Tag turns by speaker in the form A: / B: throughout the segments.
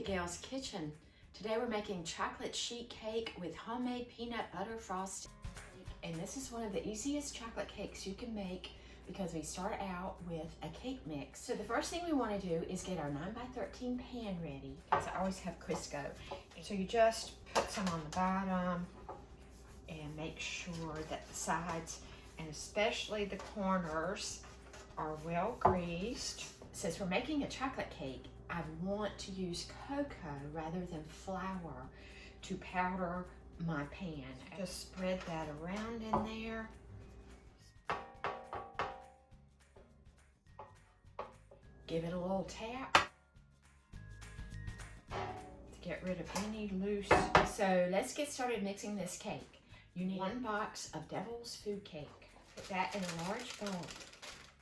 A: Gal's Kitchen. Today we're making chocolate sheet cake with homemade peanut butter frosting. And this is one of the easiest chocolate cakes you can make because we start out with a cake mix. So the first thing we want to do is get our 9x13 pan ready, because I always have Crisco. So you just put some on the bottom and make sure that the sides and especially the corners are well greased. Since we're making a chocolate cake, I want to use cocoa rather than flour to powder my pan. Just spread that around in there. Give it a little tap to get rid of any loose. So let's get started mixing this cake. You need 1 box of Devil's Food Cake. Put that in a large bowl.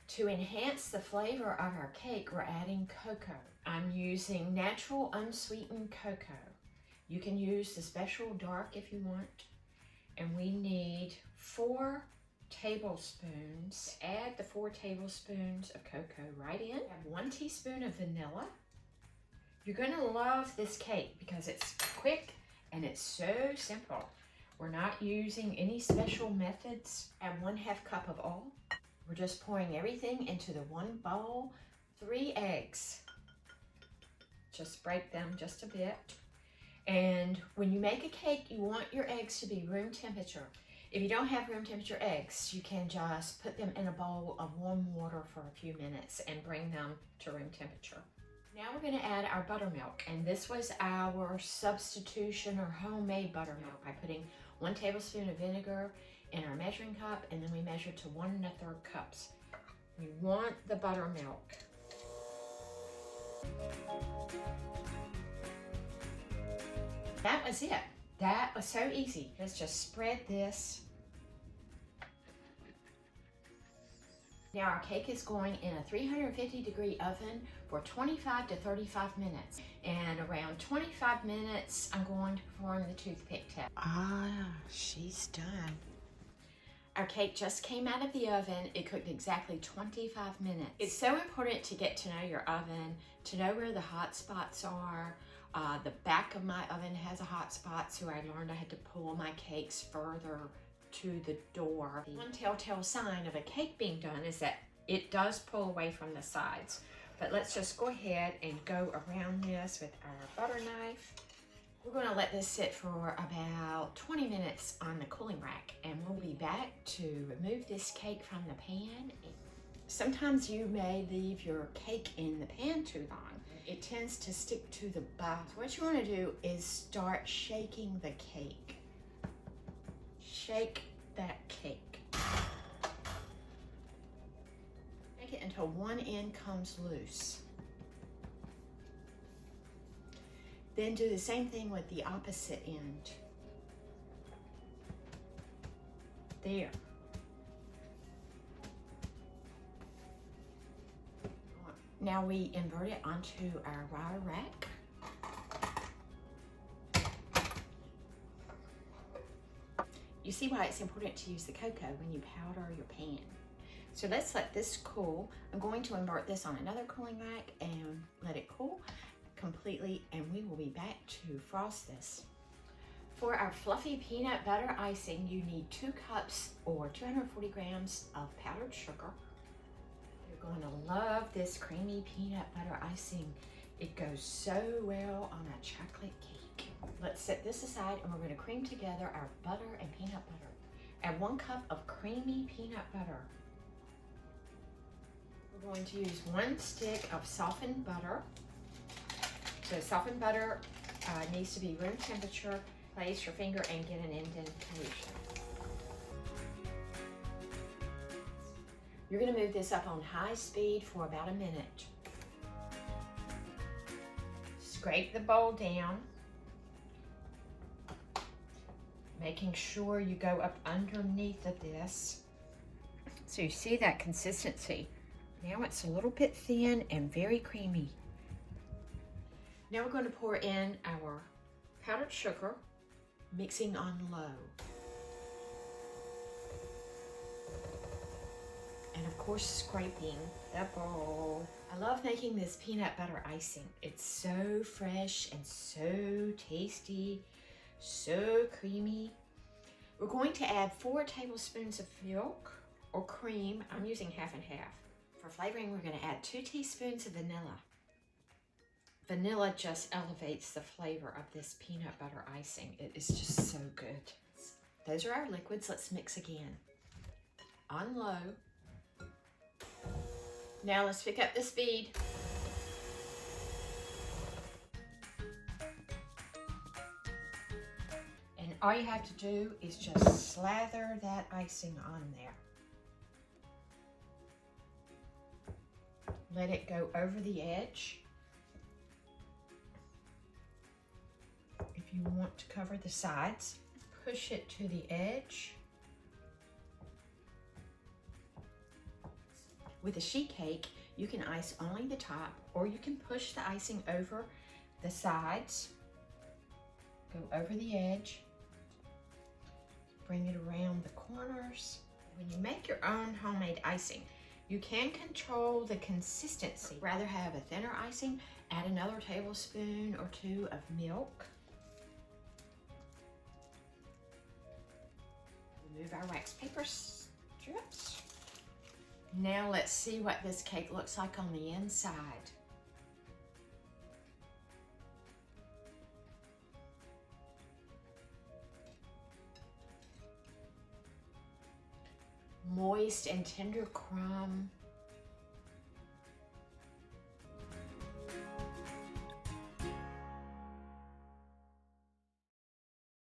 A: To enhance the flavor of our cake, we're adding cocoa. I'm using natural unsweetened cocoa. You can use the special dark if you want. And we need 4 tablespoons. Add the 4 tablespoons of cocoa right in. Add 1 teaspoon of vanilla. You're gonna love this cake because it's quick and it's so simple. We're not using any special methods. Add 1/2 cup of oil. We're just pouring everything into the 1 bowl. 3 eggs. Just break them just a bit. And when you make a cake, you want your eggs to be room temperature. If you don't have room temperature eggs, you can just put them in a bowl of warm water for a few minutes and bring them to room temperature. Now we're going to add our buttermilk, and this was our substitution or homemade buttermilk by putting 1 tablespoon of vinegar in our measuring cup, and then we measure to 1 1/3 cups. We want the buttermilk. That was it. That was so easy. Let's just spread this. Now our cake is going in a 350-degree oven for 25 to 35 minutes. And around 25 minutes, I'm going to perform the toothpick test. Ah, she's done. Our cake just came out of the oven. It cooked exactly 25 minutes. It's so important to get to know your oven, to know where the hot spots are. The back of my oven has a hot spot, so I learned I had to pull my cakes further to the door. One telltale sign of a cake being done is that it does pull away from the sides. But let's just go ahead and go around this with our butter knife. We're going to let this sit for about 20 minutes on the cooling rack, and we'll be back to remove this cake from the pan. Sometimes you may leave your cake in the pan too long. It tends to stick to the bottom. So what you want to do is start shaking the cake. Shake that cake. Shake it until one end comes loose. Then do the same thing with the opposite end. There. Now we invert it onto our wire rack. You see why it's important to use the cocoa when you powder your pan. So let's let this cool. I'm going to invert this on another cooling rack and let it cool completely, and we will be back to frost this. For our fluffy peanut butter icing, you need 2 cups or 240 grams of powdered sugar. You're going to love this creamy peanut butter icing. It goes so well on a chocolate cake. Let's set this aside, and we're going to cream together our butter and peanut butter. Add 1 cup of creamy peanut butter. We're going to use 1 stick of softened butter. So softened butter needs to be room temperature. Place your finger and get an indentation. You're going to move this up on high speed for about a minute. Scrape the bowl down, making sure you go up underneath of this. So you see that consistency. Now it's a little bit thin and very creamy. Now we're going to pour in our powdered sugar, mixing on low. And of course, scraping the bowl. I love making this peanut butter icing. It's so fresh and so tasty, so creamy. We're going to add 4 tablespoons of milk or cream. I'm using half and half. For flavoring, we're going to add 2 teaspoons of vanilla. Vanilla just elevates the flavor of this peanut butter icing. It is just so good. Those are our liquids. Let's mix again. On low. Now let's pick up the speed. And all you have to do is just slather that icing on there. Let it go over the edge. If you want to cover the sides, push it to the edge. With a sheet cake, you can ice only the top, or you can push the icing over the sides, go over the edge, bring it around the corners. When you make your own homemade icing, you can control the consistency. Rather have a thinner icing, add another tablespoon or 2 of milk. Remove our wax paper strips. Now let's see what this cake looks like on the inside. Moist and tender crumb.